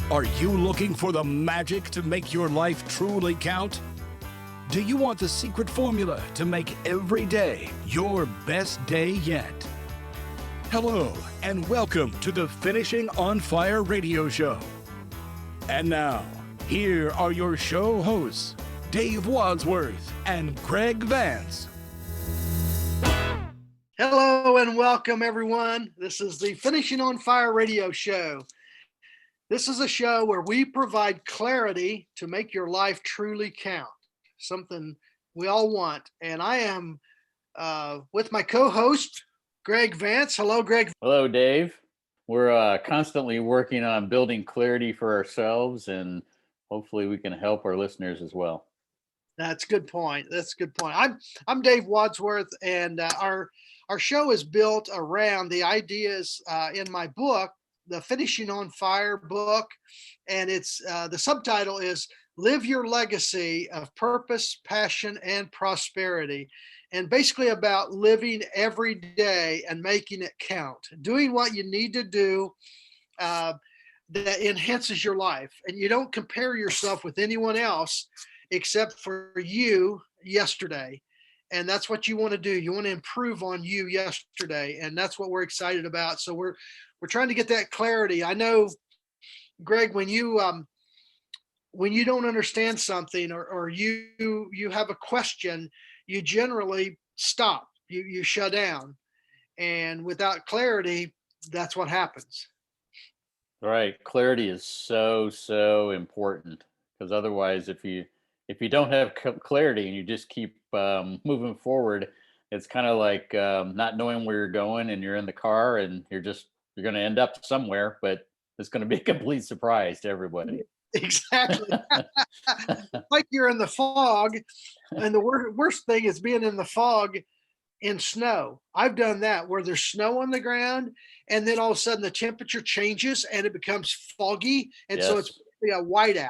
Are you looking for the magic to make your life truly count? Do you want the secret formula to make every day your best day yet? Hello, and welcome to the Finishing on Fire radio show. And now, here are your show hosts, Dave Wadsworth and Greg Vance. Hello and welcome, everyone. This is the Finishing on Fire radio show. This is a show where we provide clarity to make your life truly count, something we all want. And I am with my co-host, Greg Vance. Hello, Greg. Hello, Dave. We're constantly working on building clarity for ourselves, and hopefully we can help our listeners as well. That's a good point. I'm Dave Wadsworth, and our show is built around the ideas in my book, the Finishing on Fire book, and it's the subtitle is Live Your Legacy of Purpose, Passion, and Prosperity, and basically about living every day and making it count, doing what you need to do that enhances your life. And you don't compare yourself with anyone else except for you yesterday. And that's what you want to do. You want to improve on you yesterday. And that's what we're excited about. So we're trying to get that clarity. I know, Greg, when you don't understand something or you have a question, you generally stop, you shut down. And without clarity, that's what happens. Right. Clarity is so important, because otherwise, if you don't have clarity and you just keep moving forward, it's kind of like not knowing where you're going, and you're in the car and you're going to end up somewhere, but it's going to be a complete surprise to everybody. Exactly. Like you're in the fog, and the worst thing is being in the fog in snow. I've done that where there's snow on the ground, and then all of a sudden the temperature changes and it becomes foggy, and so it's a whiteout.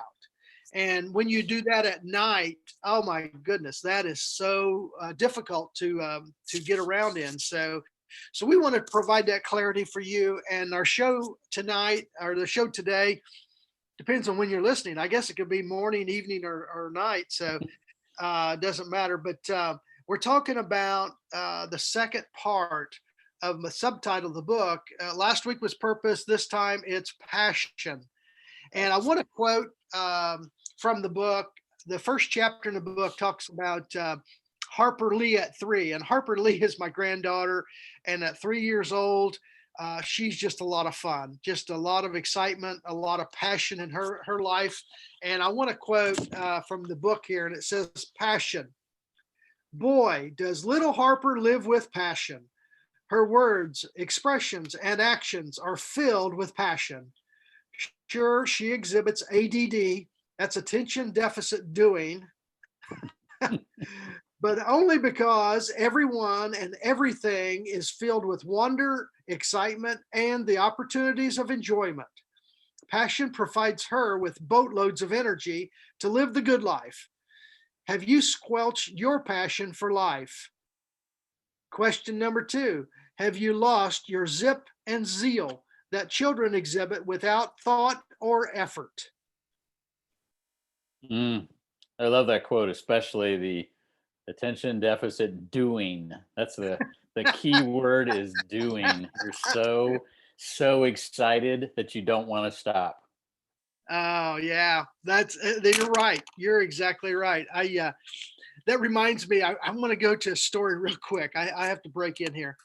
And when you do that at night, oh my goodness, that is so difficult to get around in. So we want to provide that clarity for you. And our show tonight, or the show today, depends on when you're listening. I guess it could be morning, evening, or night. So it doesn't matter. But we're talking about the second part of the subtitle of the book. Last week was purpose. This time it's passion. And I want to quote from the book. The first chapter in the book talks about Harper Lee at 3. And Harper Lee is my granddaughter. And at 3 years old, she's just a lot of fun, just a lot of excitement, a lot of passion in her life. And I want to quote from the book here, and it says, passion. Boy, does little Harper live with passion. Her words, expressions, and actions are filled with passion. Sure, she exhibits ADD, that's attention deficit doing, but only because everyone and everything is filled with wonder, excitement, and the opportunities of enjoyment. Passion provides her with boatloads of energy to live the good life. Have you squelched your passion for life? Question number 2, have you lost your zip and zeal that children exhibit without thought or effort? I love that quote, especially the attention deficit doing. That's the key word is doing. You're so excited that you don't want to stop. Oh yeah, you're right. You're exactly right. That reminds me, I'm going to go to a story real quick. I have to break in here.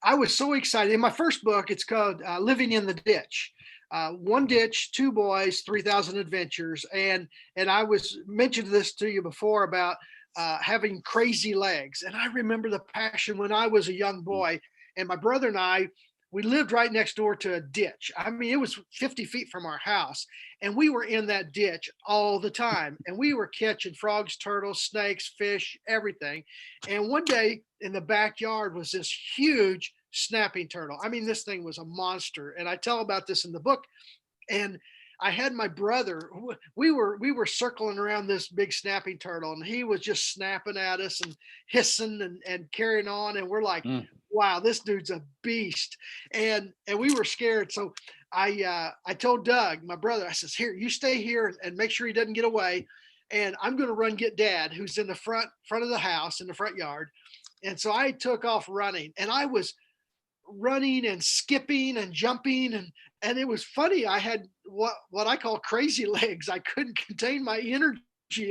I was so excited. In my first book, it's called Living in the Ditch. One ditch, two boys, 3,000 adventures. And I mentioned this to you before about having crazy legs. And I remember the passion when I was a young boy, and my brother and I, we lived right next door to a ditch. I mean, it was 50 feet from our house, and we were in that ditch all the time. And we were catching frogs, turtles, snakes, fish, everything. And one day in the backyard was this huge snapping turtle. I mean, this thing was a monster. And I tell about this in the book. And I had my brother. We were circling around this big snapping turtle, and he was just snapping at us and hissing and carrying on. And we're like, Mm. "Wow, this dude's a beast!" And we were scared. So I told Doug, my brother, I says, "Here, you stay here and make sure he doesn't get away, and I'm going to run get Dad, who's in the front of the house in the front yard." And so I took off running, and I was running and skipping and jumping, and it was funny. I had what I call crazy legs. I couldn't contain my energy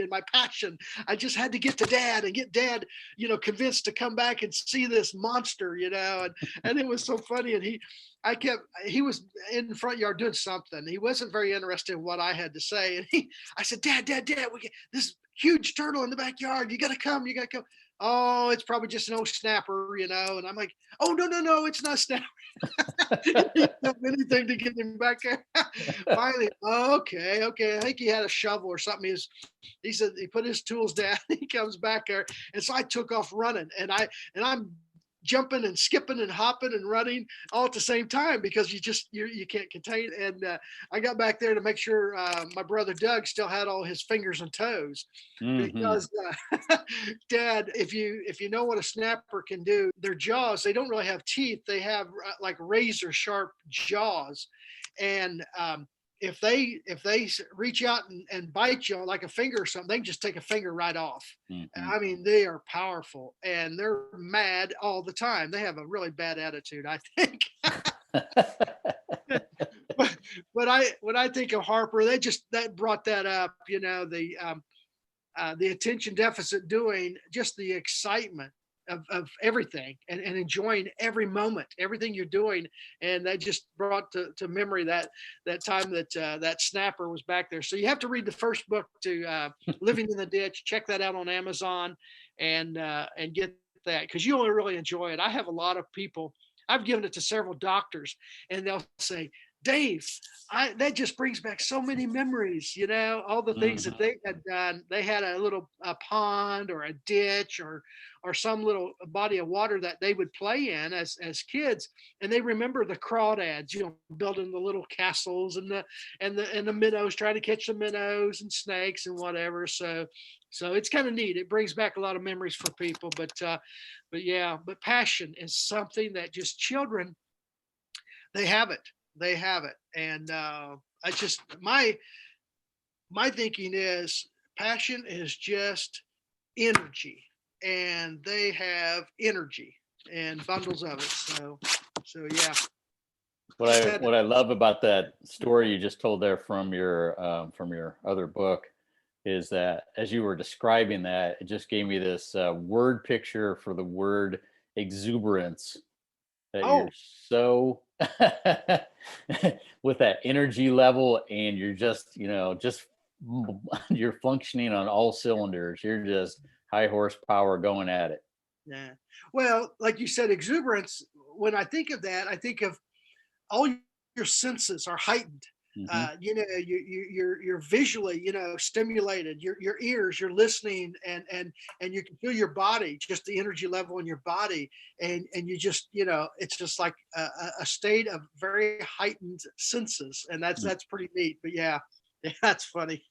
and my passion. I just had to get to Dad and get Dad, convinced to come back and see this monster, and it was so funny. And he was in the front yard doing something. He wasn't very interested in what I had to say. And I said, Dad, we get this huge turtle in the backyard. You got to come. You got to come. Oh, it's probably just an old snapper, And I'm like, oh, no, it's not snapper. Anything to get him back there. Finally, okay. I think he had a shovel or something. He said he put his tools down. He comes back there, and so I took off running, and I'm jumping and skipping and hopping and running all at the same time because you can't contain it. And I got back there to make sure my brother Doug still had all his fingers and toes, because Dad, if you know what a snapper can do, their jaws, they don't really have teeth. They have like razor sharp jaws. And if they reach out and bite you like a finger or something, they can just take a finger right off. Mm-hmm. I mean, they are powerful, and they're mad all the time. They have a really bad attitude, I think. but when I think of Harper, that brought that up. The attention deficit doing just the excitement of everything and enjoying every moment, everything you're doing. And that just brought to memory that time that snapper was back there. So you have to read the first book to Living in the Ditch. Check that out on Amazon and get that, because you'll really enjoy it. I have a lot of people, I've given it to several doctors, and they'll say, Dave, that just brings back so many memories, all the things that they had done. They had a pond or a ditch or some little body of water that they would play in as kids. And they remember the crawdads, building the little castles and the minnows, trying to catch the minnows and snakes and whatever. So it's kind of neat. It brings back a lot of memories for people, but passion is something that just children, they have it. And I just, my thinking is passion is just energy, and they have energy and bundles of it. So yeah. What I love about that story you just told there from your other book is that as you were describing that, it just gave me this word picture for the word exuberance. That you're so with that energy level, and you're just you're functioning on all cylinders. You're just high horsepower going at it. Yeah. Well, like you said, exuberance. When I think of that, I think of all your senses are heightened. You're visually, stimulated. Your ears, you're listening, and you can feel your body, just the energy level in your body, and you just, it's just like a state of very heightened senses, and that's pretty neat. But yeah, that's funny.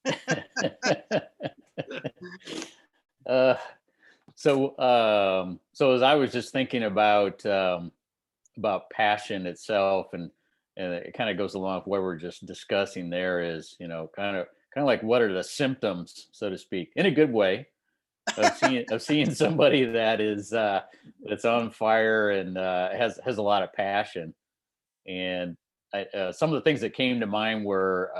So as I was just thinking about passion itself, and it kind of goes along with what we're just discussing there, is kind of like, what are the symptoms, so to speak, in a good way, of seeing somebody that is that's on fire and has a lot of passion. And some of the things that came to mind were,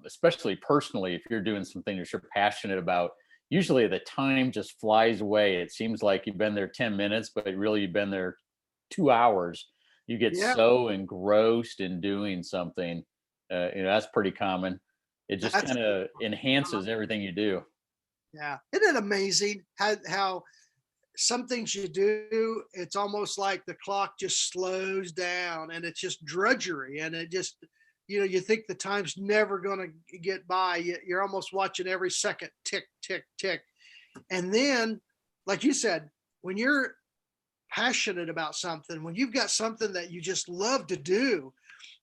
especially personally, if you're doing something that you're passionate about, usually the time just flies away. It seems like you've been there 10 minutes, but really you've been there 2 hours. You get so engrossed in doing something. That's pretty common. It just kind of enhances everything you do. Yeah. Isn't it amazing how some things you do, it's almost like the clock just slows down, and it's just drudgery, and it just, you think the time's never going to get by. You're almost watching every second tick, tick, tick. And then, like you said, when you're passionate about something, when you've got something that you just love to do,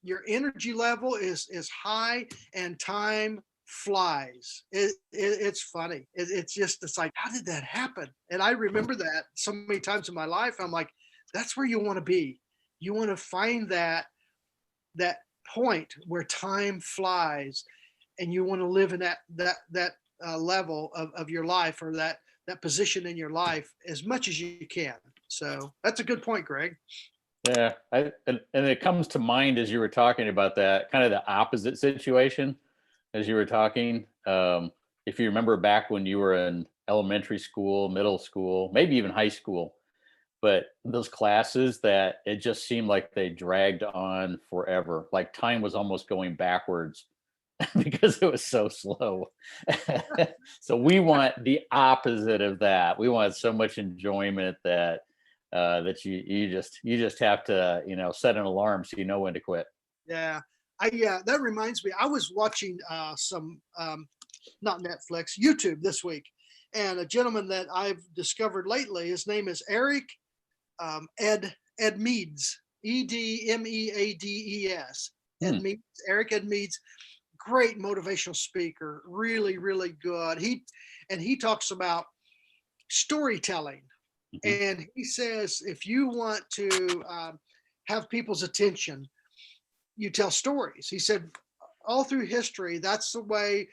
your energy level is high, and time flies. It's funny. It's just, it's like, how did that happen? And I remember that so many times in my life. I'm like, that's where you want to be. You want to find that point where time flies, and you want to live in that level of your life, or that position in your life, as much as you can. So that's a good point, Greg. Yeah, and it comes to mind as you were talking about that, kind of the opposite situation as you were talking. If you remember back when you were in elementary school, middle school, maybe even high school, but those classes that it just seemed like they dragged on forever, like time was almost going backwards because it was so slow. So we want the opposite of that. We want so much enjoyment that that you just have to, set an alarm so you know when to quit. Yeah. That reminds me, I was watching some not Netflix, YouTube this week, and a gentleman that I've discovered lately, his name is Eric Ed Meads, Edmeades. Ed Meads, Eric Ed Meads, great motivational speaker, really, really good. He talks about storytelling. Mhm. And he says, if you want to have people's attention, you tell stories. He said, all through history, that's the way,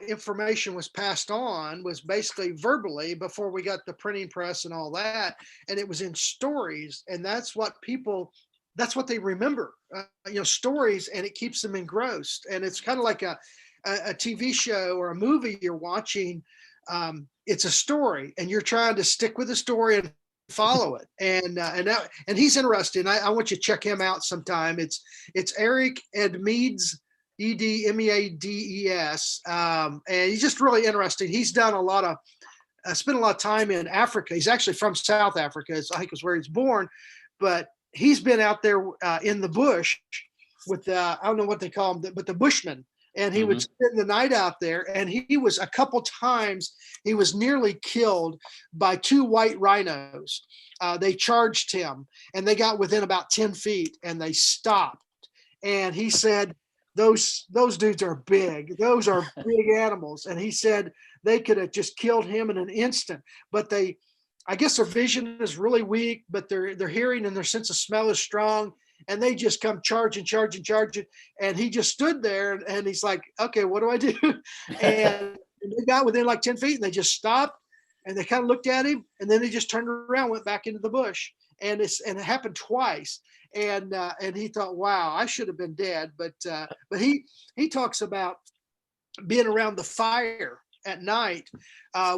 information was passed on, was basically verbally before we got the printing press and all that. And it was in stories. And that's what they remember, stories, and it keeps them engrossed. And it's kind of like a TV show or a movie you're watching. It's a story, and you're trying to stick with the story and follow it. And he's interesting. I want you to check him out sometime. It's Eric Edmeades, Edmeades, and he's just really interesting. He's done a lot of spent a lot of time in Africa. He's actually from South Africa, I think is where he's born, but he's been out there in the bush with I don't know what they call them, but the Bushmen. And he would spend the night out there. And he was a couple times, he was nearly killed by two white rhinos. They charged him, and they got within about 10 feet, and they stopped. And he said, those dudes are big. Those are big animals. And he said they could have just killed him in an instant. But I guess their vision is really weak, but their hearing and their sense of smell is strong. And they just come charging. And he just stood there, and he's like, okay, what do I do? And they got within like 10 feet, and they just stopped, and they kind of looked at him, and then they just turned around, went back into the bush. And it happened twice. And he thought, wow, I should have been dead. But he talks about being around the fire at night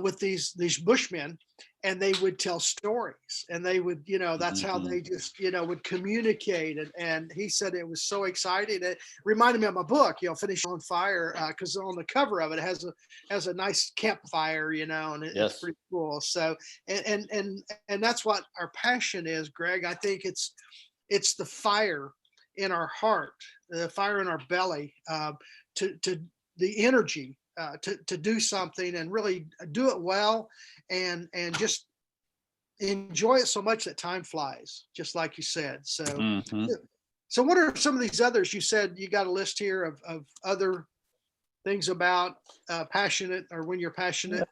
with these Bushmen, and they would tell stories, and they would, that's how they just, would communicate. And he said it was so exciting. It reminded me of my book, Finish on Fire, because on the cover of it has a nice campfire, and it's pretty cool. So, and that's what our passion is, Greg. I think it's the fire in our heart, the fire in our belly, to the energy to do something and really do it well, and just enjoy it so much that time flies, just like you said. So, so what are some of these others? You said you got a list here of other things about passionate, or when you're passionate.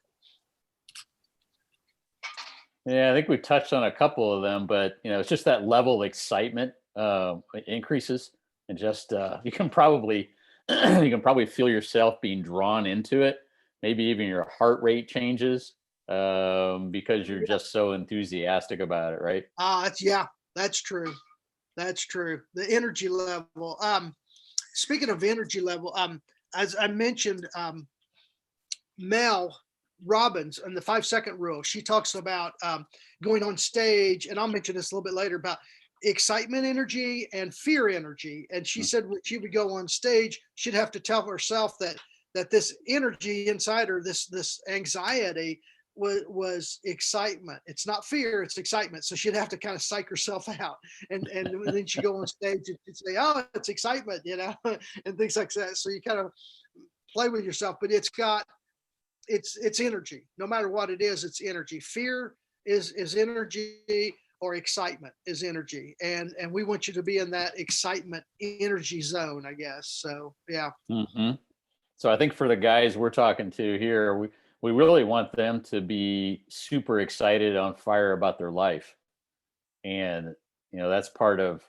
Yeah, I think we touched on a couple of them, but it's just that level of excitement increases, and just you can probably feel yourself being drawn into it. Maybe even your heart rate changes because you're just so enthusiastic about it, right? That's true. That's true. The energy level. Speaking of energy level, as I mentioned, Mel Robbins and the 5-second rule, she talks about going on stage, and I'll mention this a little bit later, about excitement energy and fear energy. And she said when she would go on stage, she'd have to tell herself that this energy inside her, this anxiety was excitement. It's not fear, it's excitement. So she'd have to kind of psych herself out, and then she'd go on stage and say, oh, it's excitement, and things like that. So you kind of play with yourself, but it's energy. No matter what it is, it's energy. Fear is energy. or excitement is energy, and we want you to be in that excitement energy zone, I guess. So yeah. Hmm. So I think for the guys we're talking to here, we really want them to be super excited, on fire about their life. And, that's part of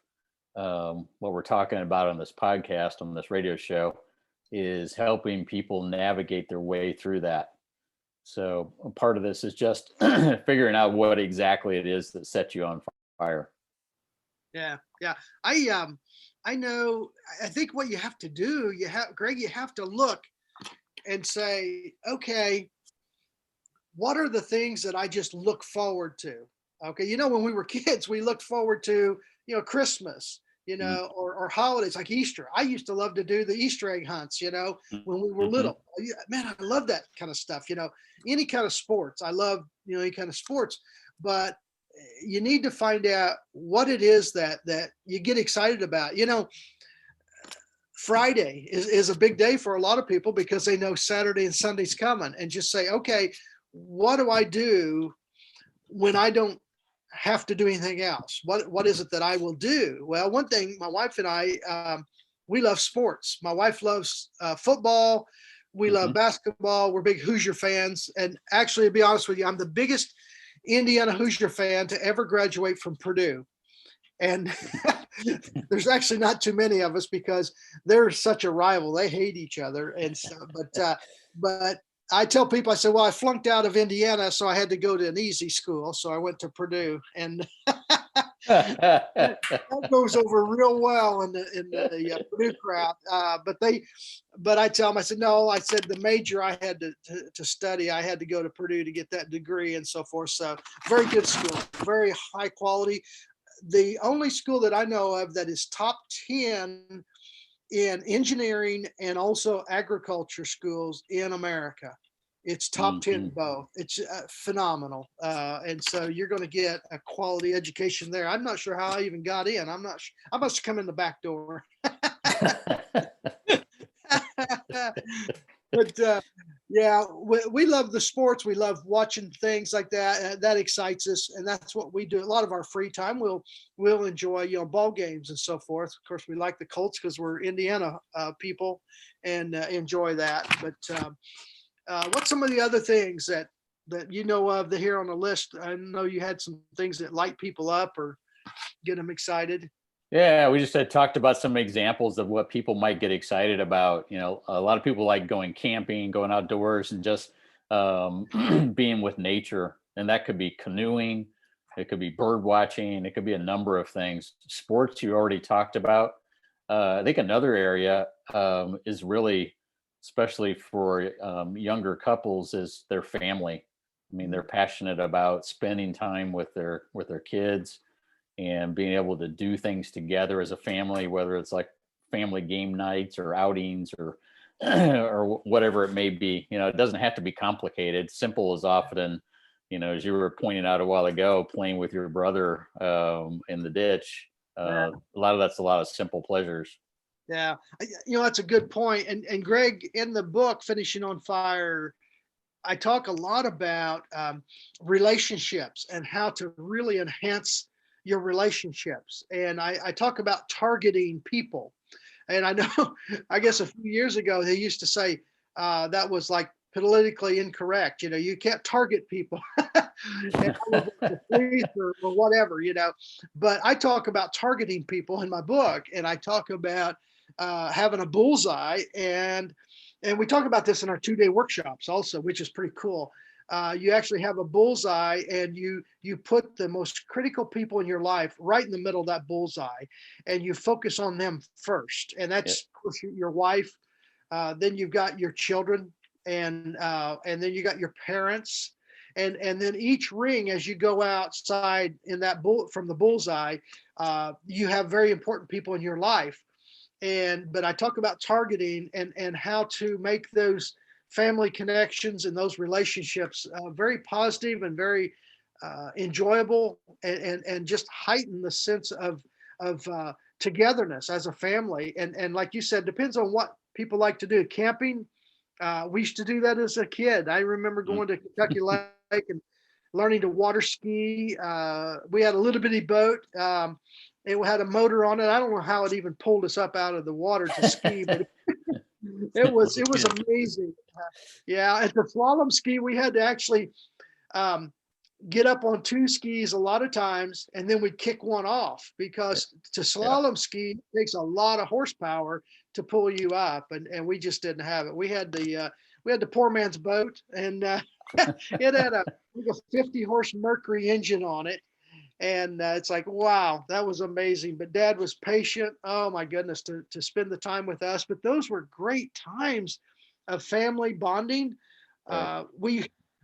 what we're talking about on this podcast, on this radio show, is helping people navigate their way through that. So a part of this is just figuring out what exactly it is that sets you on fire. Yeah, yeah. I know. I think what you have to do, Greg, you have to look and say, okay, what are the things that I just look forward to? Okay, when we were kids, we looked forward to, Christmas, Mm. or holidays like Easter. I used to love to do the Easter egg hunts, when we were Mhm. little. Man, I love that kind of stuff. Any kind of sports. I love, any kind of sports, but you need to find out what it is that you get excited about. Friday is a big day for a lot of people because they know Saturday and Sunday's coming, and just say, okay, what do I do when I don't have to do anything else? What is it that I will do? Well, one thing, my wife and I, we love sports. My wife loves football. We love Mhm. basketball. We're big Hoosier fans. And actually, to be honest with you, I'm the biggest Indiana Hoosier fan to ever graduate from Purdue. And there's actually not too many of us because they're such a rival. They hate each other. And so, but I tell people, I said, well, I flunked out of Indiana, so I had to go to an easy school. So I went to Purdue, and that goes over real well in the Purdue crowd. But I tell them, I said, no, I said the major I had to study, I had to go to Purdue to get that degree and so forth. So very good school, very high quality. The only school that I know of that is top 10 in engineering and also agriculture schools in America. It's top 10 Mhm. both. It's phenomenal. And so you're going to get a quality education there. I'm not sure how I even got in. I'm not sure. I must have come in the back door. But yeah, we love the sports. We love watching things like that. That excites us, and that's what we do. A lot of our free time, we'll enjoy, ball games and so forth. Of course, we like the Colts because we're Indiana people, and enjoy that. But what's some of the other things that you know of here on the list? I know you had some things that light people up or get them excited. Yeah, we just had talked about some examples of what people might get excited about. A lot of people like going camping, going outdoors, and just being with nature. And that could be canoeing, it could be bird watching, it could be a number of things. Sports, you already talked about. I think another area is really, especially for younger couples, is their family. I mean, they're passionate about spending time with their kids and being able to do things together as a family, whether it's like family game nights or outings or or whatever it may be. It doesn't have to be complicated. Simple is often, as you were pointing out a while ago, playing with your brother in the ditch. Yeah. A lot of that's a lot of simple pleasures. Yeah, that's a good point. And Greg, in the book Finishing on Fire, I talk a lot about relationships and how to really enhance your relationships. And I talk about targeting people. And I know, I guess a few years ago, they used to say that was like politically incorrect. You can't target people. And I was like the police or whatever. But I talk about targeting people in my book, and I talk about having a bullseye, and we talk about this in our 2-day workshops also, which is pretty cool. You actually have a bullseye, and you put the most critical people in your life right in the middle of that bullseye, and you focus on them first. And Yeah. that's, of course, your wife. Then you've got your children, and then you got your parents, and then each ring as you go outside in that from the bullseye, you have very important people in your life. But I talk about targeting and how to make those family connections and those relationships very positive and very enjoyable, and just heighten the sense of togetherness as a family. And like you said, depends on what people like to do. Camping, we used to do that as a kid. I remember going to Kentucky Lake and learning to water ski. We had a little bitty boat. It had a motor on it. I don't know how it even pulled us up out of the water to ski, but it was amazing. Yeah, at the slalom ski, we had to actually um, get up on two skis a lot of times, and then we'd kick one off because to Yeah. slalom ski takes a lot of horsepower to pull you up, and we just didn't have it. We had the poor man's boat, and it had like a 50 horse Mercury engine on it. And it's like, wow, that was amazing. But Dad was patient. Oh my goodness, to spend the time with us. But those were great times of family bonding. Right.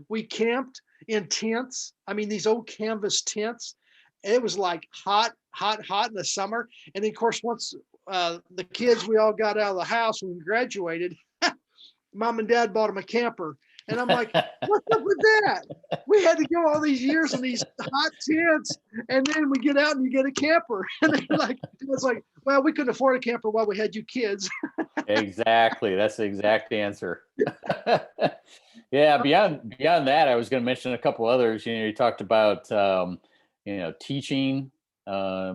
We camped in tents. I mean, these old canvas tents. It was like hot, hot, hot in the summer. And then, of course, once the kids, we all got out of the house when we graduated, Mom and Dad bought them a camper. And I'm like, what's up with that? We had to go all these years in these hot tents, and then we get out and you get a camper. And they're like, it's like, well, we couldn't afford a camper while we had you kids. Exactly. That's the exact answer. Yeah. Beyond that, I was going to mention a couple others. You talked about teaching.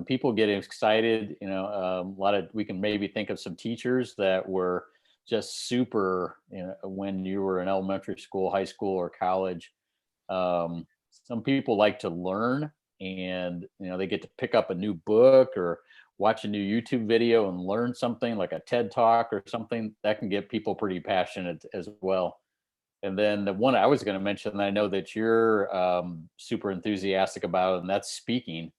People getting excited. We can maybe think of some teachers that were just super, when you were in elementary school, high school, or college. Some people like to learn, and they get to pick up a new book or watch a new YouTube video and learn something, like a TED Talk or something. That can get people pretty passionate as well. And then the one I was going to mention, I know that you're super enthusiastic about, and that's speaking.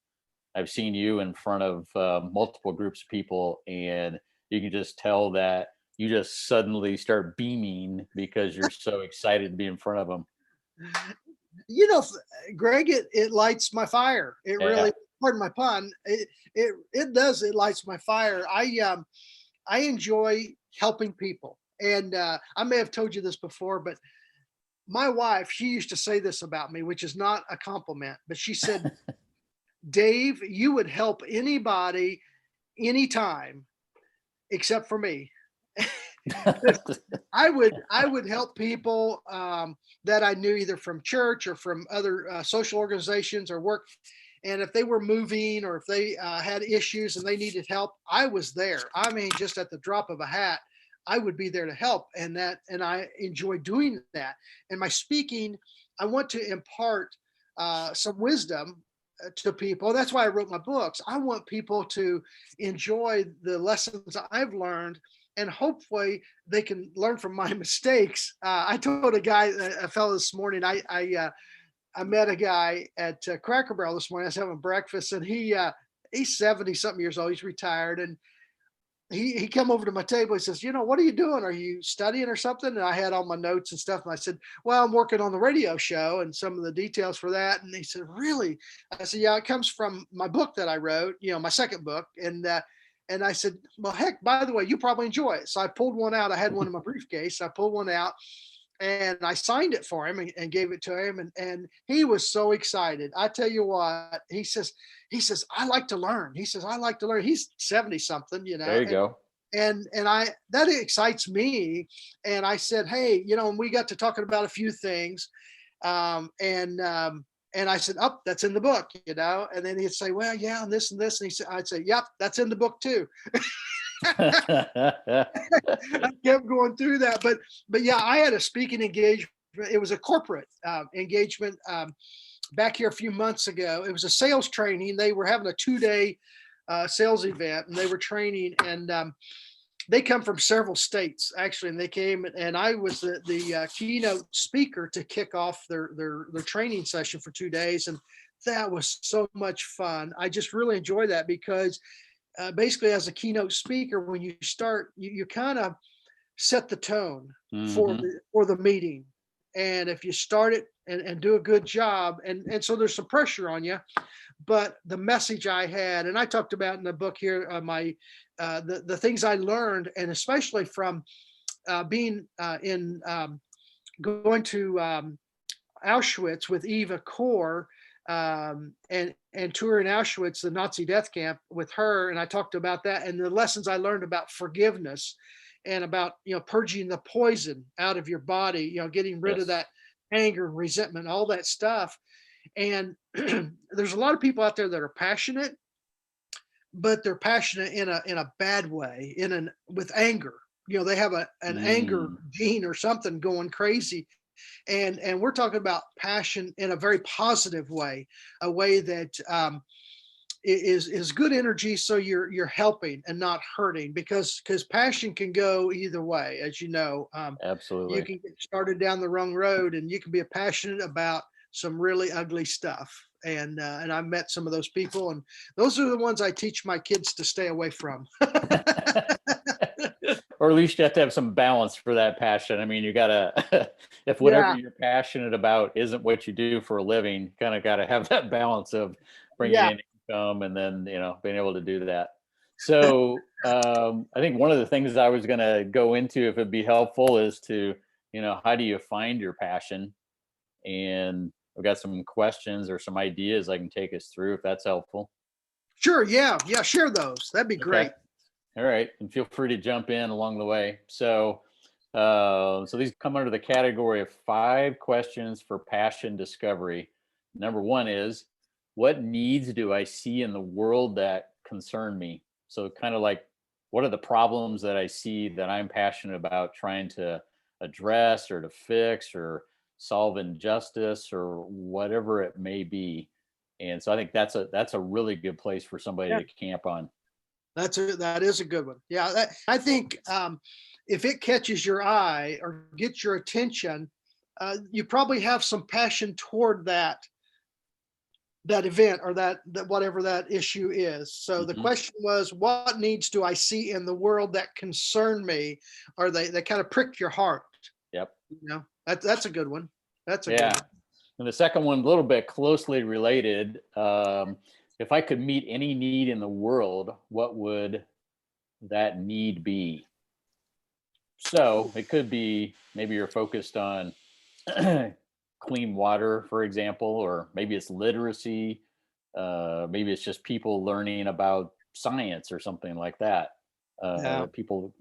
I've seen you in front of multiple groups of people, and you can just tell that you just suddenly start beaming because you're so excited to be in front of them. Greg, it lights my fire. It really, pardon my pun, it does. It lights my fire. I enjoy helping people. And I may have told you this before, but my wife, she used to say this about me, which is not a compliment, but she said, Dave, you would help anybody, anytime, except for me. I would help people that I knew either from church or from other social organizations or work. And if they were moving or if they had issues and they needed help, I was there. I mean, just at the drop of a hat, I would be there to help. And I enjoy doing that. And my speaking, I want to impart some wisdom to people. That's why I wrote my books. I want people to enjoy the lessons I've learned, and hopefully they can learn from my mistakes. I told a fellow this morning, I met a guy at Cracker Barrel this morning. I was having breakfast, and he's 70 something years old. He's retired, and he come over to my table. He says, what are you doing? Are you studying or something? And I had all my notes and stuff. And I said, well, I'm working on the radio show and some of the details for that. And he said, really? I said, yeah, it comes from my book that I wrote, my second book. And I said, well, heck, by the way, you probably enjoy it. So I pulled one out. I had one in my briefcase. I pulled one out and I signed it for him and gave it to him. And he was so excited. I tell you what, he says, I like to learn. He says, I like to learn. He's 70 something, There you go. And that excites me. And I said, hey, and we got to talking about a few things. And I said, oh, that's in the book, and then he'd say, well, yeah, and this and this. And I'd say, yep, that's in the book too. I kept going through that. But yeah, I had a speaking engagement. It was a corporate engagement back here a few months ago. It was a sales training. They were having a 2-day sales event, and they were training, and they come from several states actually, and they came, and I was the keynote speaker to kick off their training session for 2 days, and that was so much fun. I just really enjoy that because basically, as a keynote speaker, when you start, you kind of set the tone for the meeting, and if you start it and do a good job, and so there's some pressure on you. But the message I had, and I talked about in the book here, the things I learned, and especially from being going to Auschwitz with Eva Kor, and touring Auschwitz, the Nazi death camp, with her. And I talked about that and the lessons I learned about forgiveness and about, purging the poison out of your body, getting rid of that anger and resentment, all that stuff. And there's a lot of people out there that are passionate, but they're passionate in a bad way, with anger. They have an anger Mm, gene or something going crazy. And we're talking about passion in a very positive way, a way that is good energy, so you're helping and not hurting, because passion can go either way, as you know. You absolutely. can get started down the wrong road, and you can be passionate about some really ugly stuff. And I've met some of those people, and those are the ones I teach my kids to stay away from. Or at least you have to have some balance for that passion. I mean, you gotta, if whatever Yeah, you're passionate about isn't what you do for a living, kind of got to have that balance of bringing yeah, in income and then, being able to do that. So I think one of the things I was going to go into, if it'd be helpful, is to, how do you find your passion? And I've got some questions or some ideas I can take us through if that's helpful. sure, yeah, yeah. Share those. That'd be Okay. great. All right, and feel free to jump in along the way. So these come under the category of 5 questions for passion discovery. Number one is, what needs do I see in the world that concern me? So kind of like, what are the problems that I see that I'm passionate about trying to address or to fix or solve injustice or whatever it may be. And so I think that's a really good place for somebody Yeah, to camp on. that is a good one. Yeah, I think if it catches your eye or gets your attention, you probably have some passion toward that event, or that whatever that issue is. So the Mhm. question was, what needs do I see in the world that concern me, or they kind of prick your heart? Yep. That's a good one. That's a good Yeah. one. And the second one, a little bit closely related. If I could meet any need in the world, what would that need be? So it could be maybe you're focused on clean water, for example, or maybe it's literacy. Maybe it's just people learning about science or something like that. Yeah. That people,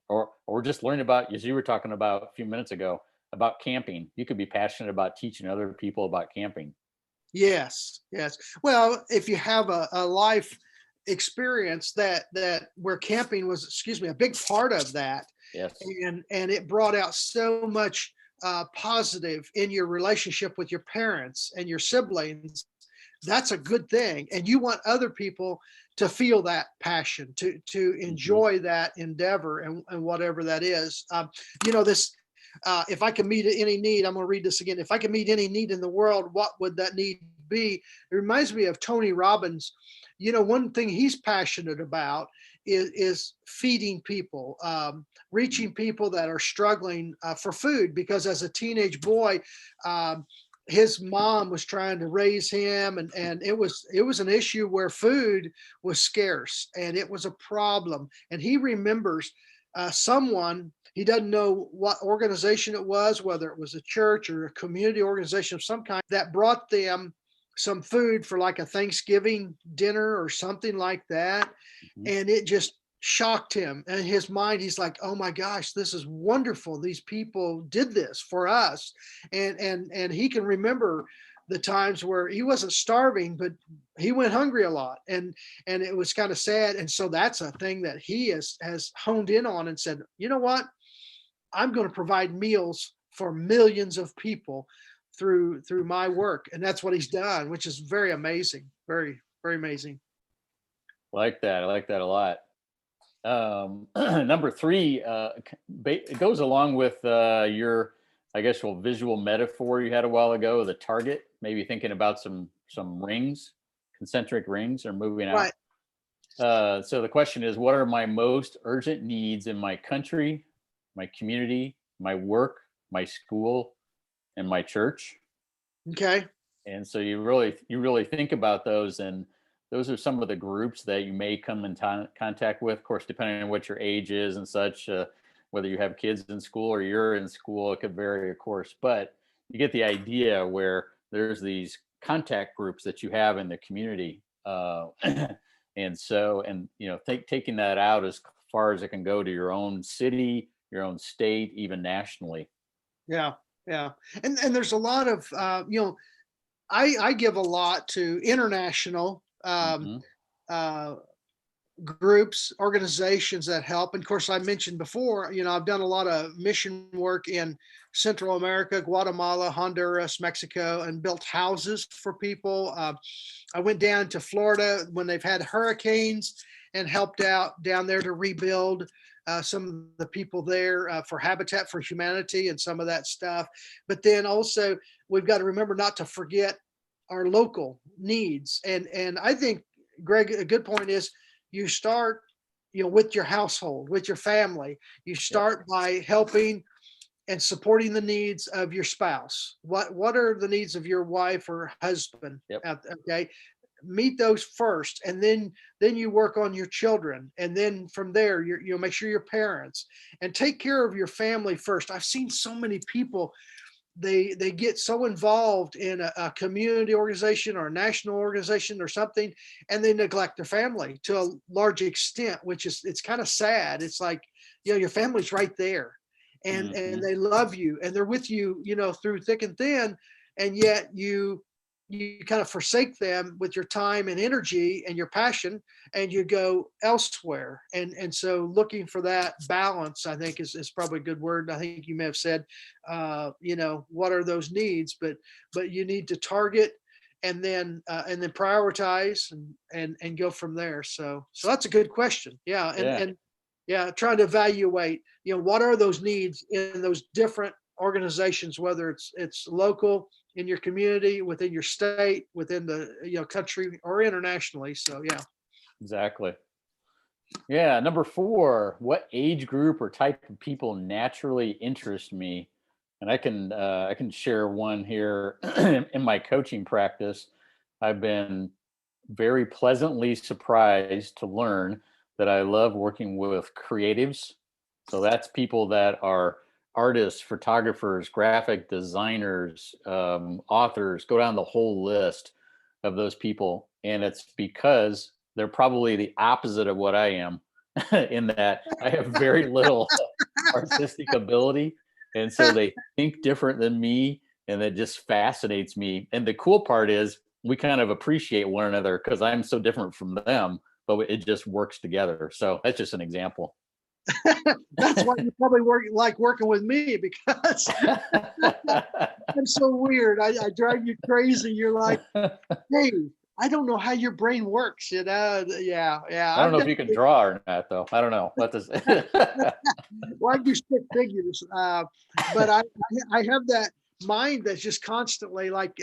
or just learning about, as you were talking about a few minutes ago, about camping. You could be passionate about teaching other people about camping. Yes. Yes. Well, if you have a life experience that where camping was, excuse me, a big part of that, Yes. and it brought out so much positive in your relationship with your parents and your siblings, that's a good thing. And you want other people to feel that passion, to Hmm. enjoy that endeavor, and whatever that is. This, if I can meet any need, I'm going to read this again. If I can meet any need in the world, what would that need be? It reminds me of Tony Robbins. One thing he's passionate about is feeding people, reaching people that are struggling for food. Because as a teenage boy, um, his mom was trying to raise him, and it was an issue where food was scarce, and it was a problem. And he remembers someone, he doesn't know what organization it was, whether it was a church or a community organization of some kind, that brought them some food for like a Thanksgiving dinner or something like that. Hmm. And it just shocked him. And in his mind, he's like, oh my gosh, this is wonderful, these people did this for us. And he can remember the times where he wasn't starving, but he went hungry a lot, and it was kind of sad. And so that's a thing that he has honed in on and said, you know what, I'm going to provide meals for millions of people through my work. And that's what he's done, which is very amazing, very, very amazing. Like that. I like that a lot. Number three, it goes along with your, I guess, well, visual metaphor you had a while ago. The target, maybe thinking about some rings, concentric rings, are moving out. Right. So the question is, what are my most urgent needs in my country, my community, my work, my school, and my church? Okay. And so you really think about those, and those are some of the groups that you may come in contact with. Of course, depending on what your age is and such, whether you have kids in school or you're in school, it could vary, of course. But you get the idea where there's these contact groups that you have in the community, and taking that out as far as it can go to your own city, your own state, even nationally. Yeah. Yeah. And there's a lot of I give a lot to international Hmm. uh, groups, organizations that help. And of course, I mentioned before, I've done a lot of mission work in Central America, Guatemala, Honduras, Mexico, and built houses for people. I went down to Florida when they've had hurricanes and helped out down there to rebuild some of the people there for Habitat for Humanity and some of that stuff. But then also, we've got to remember not to forget our local needs. And I think, Greg, a good point is you start, with your household, with your family. You Yep. start by helping and supporting the needs of your spouse. What are the needs of your wife or husband? Yep. Okay, meet those first, and then you work on your children, and then from there you'll make sure your parents, and take care of your family first. I've seen so many people, they get so involved in a community organization or a national organization or something, and they neglect their family to a large extent, which is, it's kind of sad. It's like, your family's right there, and Hmm. they love you, and they're with you, through thick and thin, and yet you kind of forsake them with your time and energy and your passion, and you go elsewhere. And so looking for that balance, I think, is probably a good word. I think you may have said, what are those needs, but you need to target, and then prioritize, and go from there. So that's a good question. Yeah. and Yeah. and yeah, trying to evaluate, what are those needs in those different organizations, whether it's local, in your community, within your state, within the country, or internationally. So yeah. Exactly. Yeah. Number four, what age group or type of people naturally interest me? And I can share one here in my coaching practice. I've been very pleasantly surprised to learn that I love working with creatives. So that's people that are artists, photographers, graphic designers, authors, go down the whole list of those people. And it's because they're probably the opposite of what I am, in that I have very little artistic ability. And so they think different than me. And that just fascinates me. And the cool part is we kind of appreciate one another because I'm so different from them, but it just works together. So that's just an example. That's why you probably like working with me, because I'm so weird. I drive you crazy. You're like, hey, I don't know how your brain works. Yeah, yeah. I don't know if you can draw or not, though. I don't know. Let this. Well, I do stick figures, but I have that mind that's just constantly like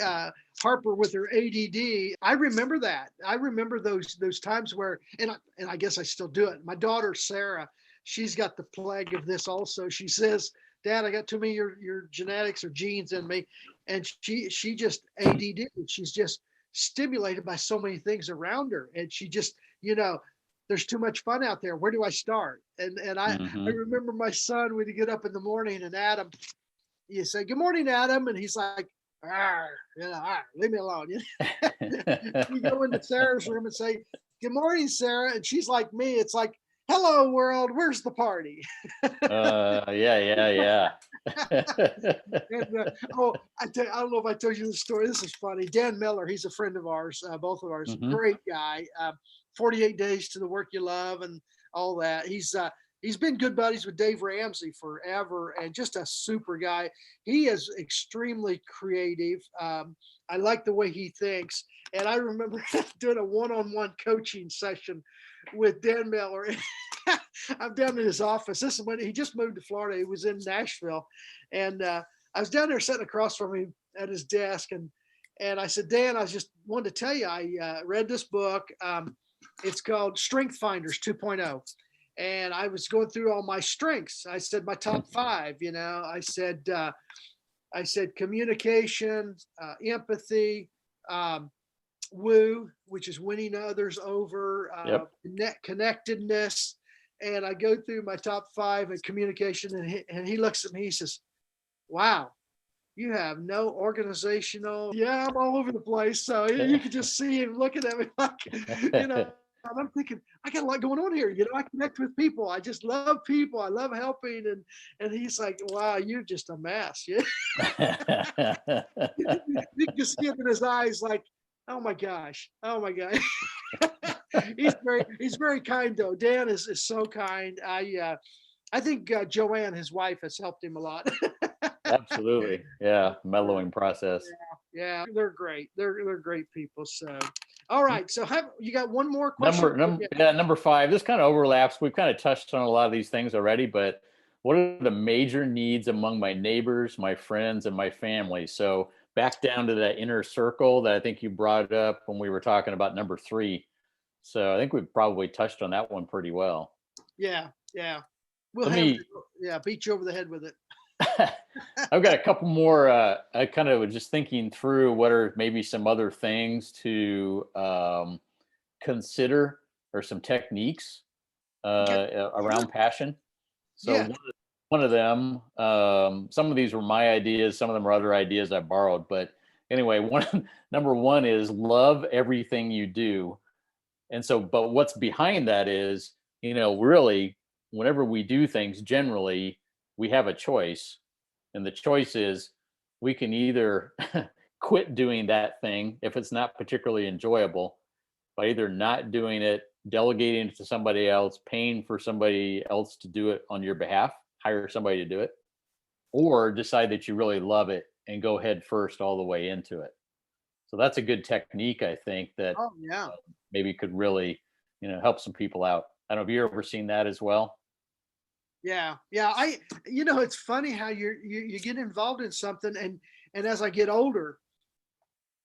Harper with her ADD. I remember that. I remember those times where, and I guess I still do it. My daughter Sarah, she's got the plague of this also. She says, "Dad, I got too many your genetics or genes in me," and she just ADD. She's just stimulated by so many things around her, and she just there's too much fun out there. Where do I start? And I Hmm. remember my son when he get up in the morning, and Adam, you say, "Good morning, Adam," and he's like, "Arr, arr, leave me alone." You go into Sarah's room and say, "Good morning, Sarah," and she's like me. It's like, "Hello, world. Where's the party?" Yeah, yeah, And I don't know if I told you the story. This is funny. Dan Miller, he's a friend of ours, both of ours. yeah. Great guy. 48 Days to the Work You Love and all that. He's been good buddies with Dave Ramsey forever, and just a super guy. He is extremely creative. I like the way he thinks. And I remember doing a one-on-one coaching session with Dan Miller. I'm down in his office. This is when he just moved to Florida. He was in Nashville, and I was down there sitting across from him at his desk, and I said, "Dan, I just wanted to tell you, I read this book. It's called Strength Finders 2.0." And I was going through all my strengths. I said my top five. I said communication, empathy, um, woo, which is winning others over, Yep. connectedness. And I go through my top five in communication, and he looks at me, he says, "Wow, you have no organizational." Yeah, I'm all over the place. So you can just see him looking at me like, you know, I'm thinking, I got a lot going on here. You know, I connect with people. I just love people. I love helping. And he's like, wow, you're just a mess. Yeah. You can just see it in his eyes, like, oh my gosh. Oh my gosh. He's very kind though. Dan is so kind. I think Joanne, his wife, has helped him a lot. Absolutely. Yeah. Mellowing process. Yeah, they're great. They're great people. So, all right. So, you got one more question? Number 5. This kind of overlaps. We've kind of touched on a lot of these things already, but what are the major needs among my neighbors, my friends, and my family? So back down to that inner circle that I think you brought up when we were talking about number 3. So I think we've probably touched on that one pretty well. Yeah, yeah. We'll Let have me, beat you over the head with it. I've got a couple more. I kind of was just thinking through what are maybe some other things to consider or some techniques around passion. So Yeah. one of them, some of these were my ideas, some of them are other ideas I borrowed. But anyway, number 1 is love everything you do. And so, but what's behind that is, really, whenever we do things, generally, we have a choice. And the choice is we can either quit doing that thing if it's not particularly enjoyable by either not doing it, delegating it to somebody else, paying for somebody else to do it on your behalf, hire somebody to do it, or decide that you really love it and go head first all the way into it. So that's a good technique, I think, that Oh yeah. maybe could really, help some people out. I don't know if you've ever seen that as well. Yeah, yeah. It's funny how you get involved in something, and as I get older,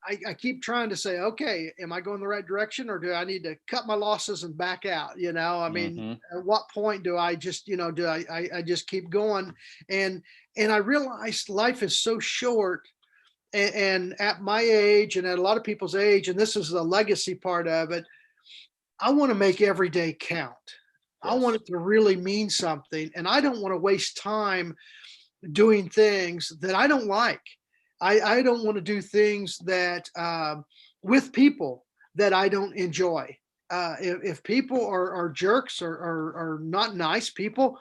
I keep trying to say, okay, am I going the right direction, or do I need to cut my losses and back out? I mean, Hmm. at what point do I just, do I just keep going? And I realized life is so short, and at my age, and at a lot of people's age, and this is the legacy part of it. I want to make every day count. I want Yes. it to really mean something. And I don't want to waste time doing things that I don't like. I don't want to do things that with people that I don't enjoy. If people are jerks or not nice people,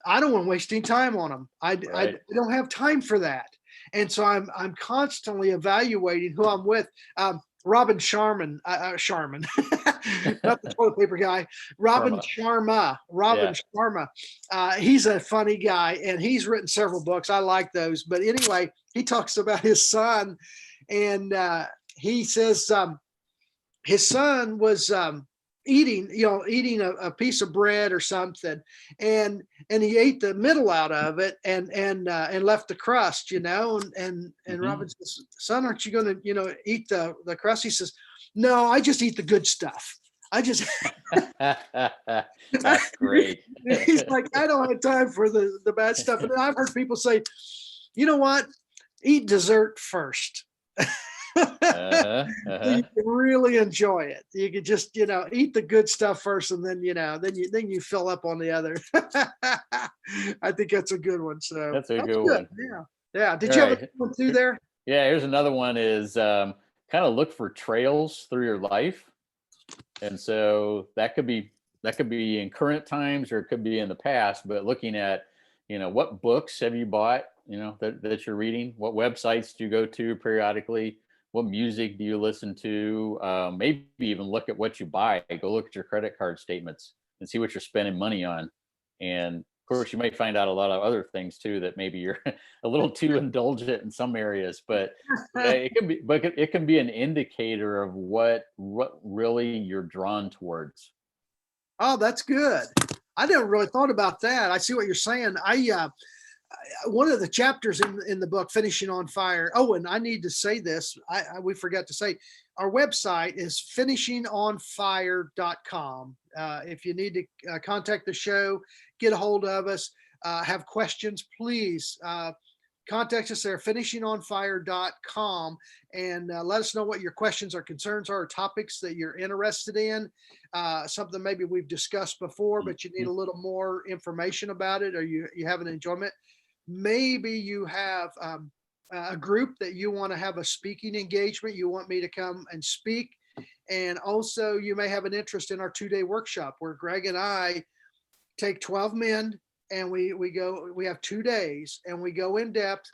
I don't want to waste any time on them. I Right. don't have time for that. And so I'm constantly evaluating who I'm with. Robin Sharman, Sharman, not the toilet paper guy. Robin Karma. Sharma. Robin Yeah. Sharma. He's a funny guy, and he's written several books. I like those. But anyway, he talks about his son, and he says his son was eating a piece of bread or something, and he ate the middle out of it and left the crust, and Hmm. Robin says, son, aren't you going to eat the crust? He says, no, I just eat the good stuff. I just That's great. he's like, I don't have time for the bad stuff. And I've heard people say, you know what, eat dessert first. Uh-huh, So uh-huh. you can really enjoy it. You could just, eat the good stuff first, and then, then you fill up on the other. I think that's a good one. So That's a that's good good. one. Yeah. Yeah. Did All you have a right. good one through there? Yeah, here's another one is kind of look for trails through your life. And so that could be in current times or it could be in the past, but looking at, what books have you bought, that you're reading, what websites do you go to periodically, what music do you listen to, maybe even look at what you buy, go look at your credit card statements and see what you're spending money on. And of course, you might find out a lot of other things too that maybe you're a little too indulgent in some areas, but it can be an indicator of what really you're drawn towards. Oh, that's good. I never really thought about that. I see what you're saying. One of the chapters in the book, Finishing on Fire. Oh, and I need to say this. We forgot to say our website is finishingonfire.com. If you need to contact the show, get a hold of us, have questions, please contact us there, finishingonfire.com, and let us know what your questions or concerns are, or topics that you're interested in. Something maybe we've discussed before, but you need a Mhm. little more information about it, or you have an enjoyment. Maybe you have a group that you want to have a speaking engagement. You want me to come and speak, And also you may have an interest in our 2-day workshop where Greg and I take 12 men and we have 2 days and we go in depth,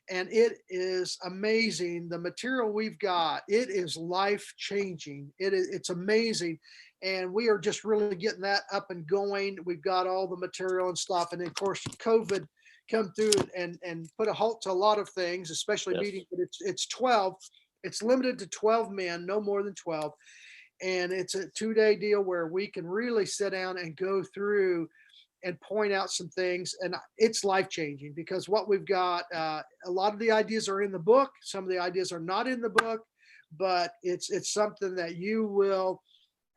and it is amazing. The material we've got, it is life changing. It's amazing. And we are just really getting that up and going. We've got all the material and stuff. And then of course, COVID come through and put a halt to a lot of things, especially Yes. meetings, but it's 12. It's limited to 12 men, no more than 12. And it's a 2-day deal where we can really sit down and go through and point out some things. And it's life changing because what we've got, a lot of the ideas are in the book. Some of the ideas are not in the book, but it's something that you will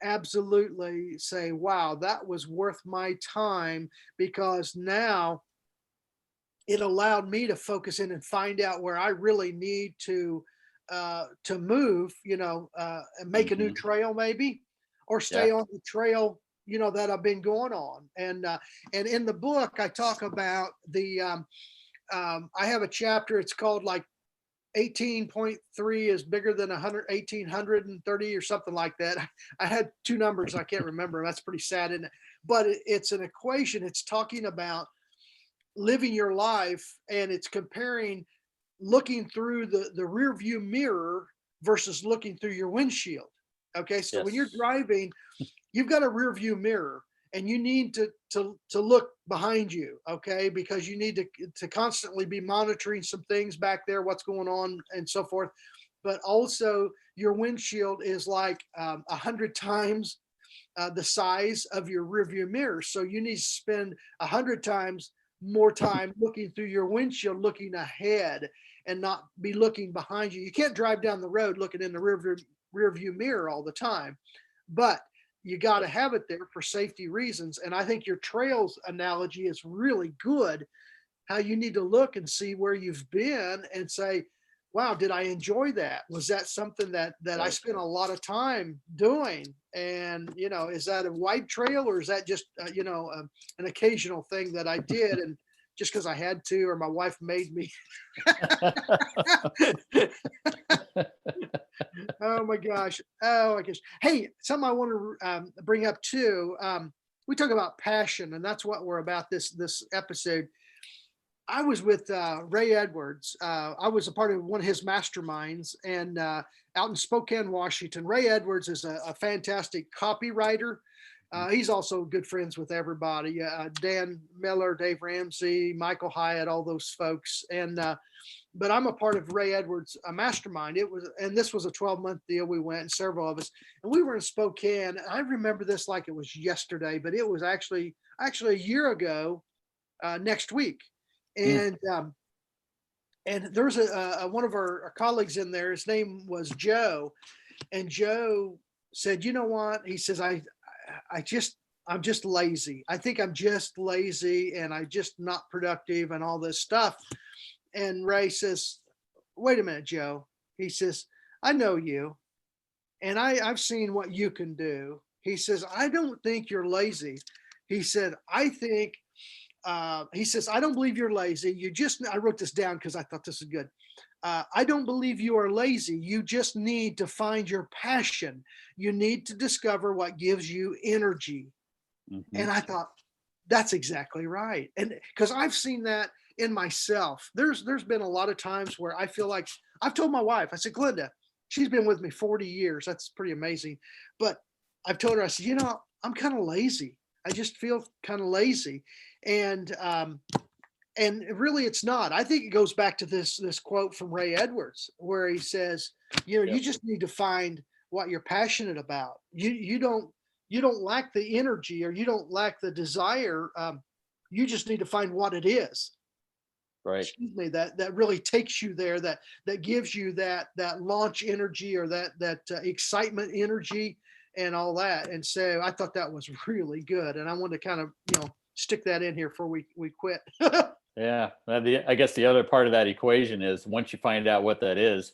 absolutely say, wow, that was worth my time, because now it allowed me to focus in and find out where I really need to move, and make a new trail maybe, or stay Yeah. on the trail, that I've been going on. And in the book, I talk about I have a chapter, it's called like 18.3 is bigger than 1830 or something like that. I had 2 numbers. I can't remember. That's pretty sad, isn't it? But it's an equation. It's talking about living your life, and it's comparing looking through the rear view mirror versus looking through your windshield. Okay. So when you're Yes. driving, you've got a rear view mirror, and you need to look behind you. Okay. Because you need to constantly be monitoring some things back there, what's going on and so forth. But also your windshield is like 100 times the size of your rear view mirror. So you need to spend 100 times more time looking through your windshield, looking ahead, and not be looking behind you. You can't drive down the road looking in the rear view mirror all the time, but you got to have it there for safety reasons. And I think your trails analogy is really good. How you need to look and see where you've been and say, wow, did I enjoy that? Was that something that I Right. spent a lot of time doing? And, is that a wide trail, or is that just, an occasional thing that I did, and just because I had to, or my wife made me? Oh my gosh. Oh my gosh. Hey, something I want to bring up too. We talk about passion, and that's what we're about this episode. I was with Ray Edwards. I was a part of one of his masterminds, and out in Spokane, Washington. Ray Edwards is a fantastic copywriter. He's also good friends with everybody. Dan Miller, Dave Ramsey, Michael Hyatt, all those folks. And but I'm a part of Ray Edwards' mastermind. This was a 12-month deal. We went, and several of us, and we were in Spokane. I remember this like it was yesterday, but it was actually a year ago next week. And there's one of our colleagues in there. His name was Joe, and Joe said, "You know what?" He says, I'm just lazy. I think I'm just lazy, and I just not productive, and all this stuff." And Ray says, "Wait a minute, Joe." He says, "I know you, and I've seen what you can do." He says, "I don't think you're lazy." He said, he says, "I don't believe you're lazy. I wrote this down because I thought this is good. I don't believe you are lazy. You just need to find your passion. You need to discover what gives you energy." And I thought, that's exactly right. And because I've seen that in myself. There's been a lot of times where I feel like, I've told my wife, I said, Glenda, she's been with me 40 years. That's pretty amazing. But I've told her, I said, I'm kind of lazy. I just feel kind of lazy. And really it's not. I think it goes back to this quote from Ray Edwards, where he says, you just need to find what you're passionate about. You don't lack the energy, or you don't lack the desire. You just need to find what it is. Right. Excuse me, that really takes you there, that gives you that launch energy, or that excitement energy and all that. And so I thought that was really good. And I wanted to kind of, stick that in here before we quit. Yeah. I guess the other part of that equation is, once you find out what that is,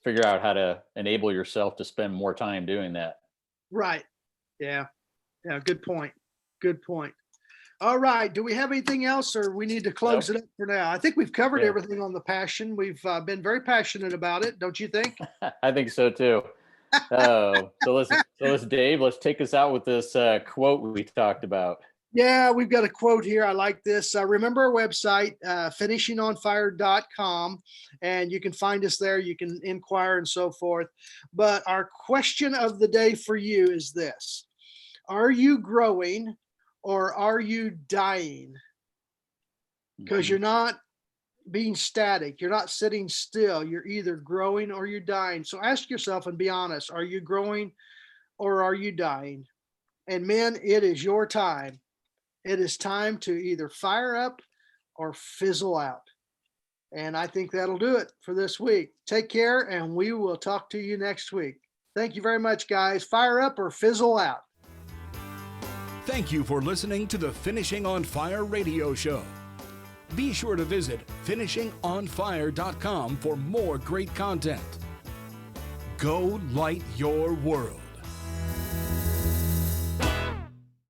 figure out how to enable yourself to spend more time doing that. Right. Yeah. Yeah. Good point. Good point. All right. Do we have anything else, or we need to close it up for now? I think we've covered everything on the passion. We've been very passionate about it. Don't you think? I think so too. let's Dave, let's take us out with this quote we talked about. Yeah, we've got a quote here. I like this. Remember our website, finishingonfire.com, and you can find us there. You can inquire and so forth. But our question of the day for you is this: are you growing or are you dying? Because you're not being static. You're not sitting still. You're either growing or you're dying. So ask yourself and be honest. Are you growing or are you dying? And men, it is your time. It is time to either fire up or fizzle out. And I think that'll do it for this week. Take care, and we will talk to you next week. Thank you very much, guys. Fire up or fizzle out. Thank you for listening to the Finishing on Fire radio show. Be sure to visit finishingonfire.com for more great content. Go light your world.